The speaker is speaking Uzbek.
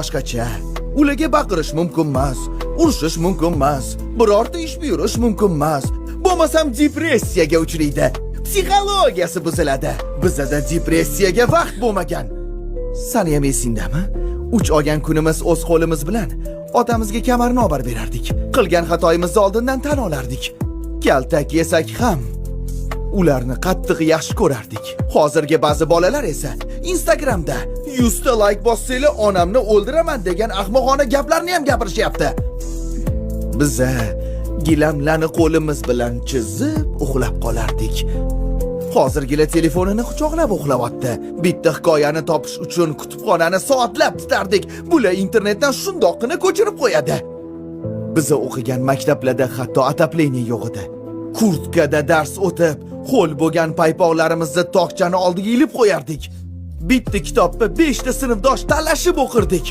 boshqacha. Ularga baqirish mumkin emas, urishish mumkin emas, birorta ish buyurish mumkin emas. Bo'lmasam depressiyaga uchraydi. Psixologiyasi buziladi. Bizda depressiyaga vaqt bo'lmagan. Sani ham esingdami? 3 olgan kunimiz o'z qo'limiz bilan otamizga kamarnobar berardik. Qilgan xatoyimizni oldindan tan olardik. Kaltak yesak ham ularni qattiq yaxshi ko'rardik. Hozirgi ba'zi bolalar esa Instagramda 100 ta like bossanglar onamni o'ldiraman degan ahmoqona gaplarni ham gapirishyapti. Biza gilamlarni qo'limiz bilan chizib uxlab qolardik. Hozirgilar telefonini quchoqlab uxlayapti. Bitta hikoyani topish uchun kutubxonani soatlab tutardik. Bular internetdan shundoqqina ko'chirib qo'yadi. Biz o'qigan maktablarda hatto atapleniya yo'q edi. Kurtkada dars o'tib, qo'l bo'lgan paypoqlarimizni tokchani oldiga ilib qo'yardik. Bitta kitobni 5 ta sinfdosh tanlashib o'qirdik.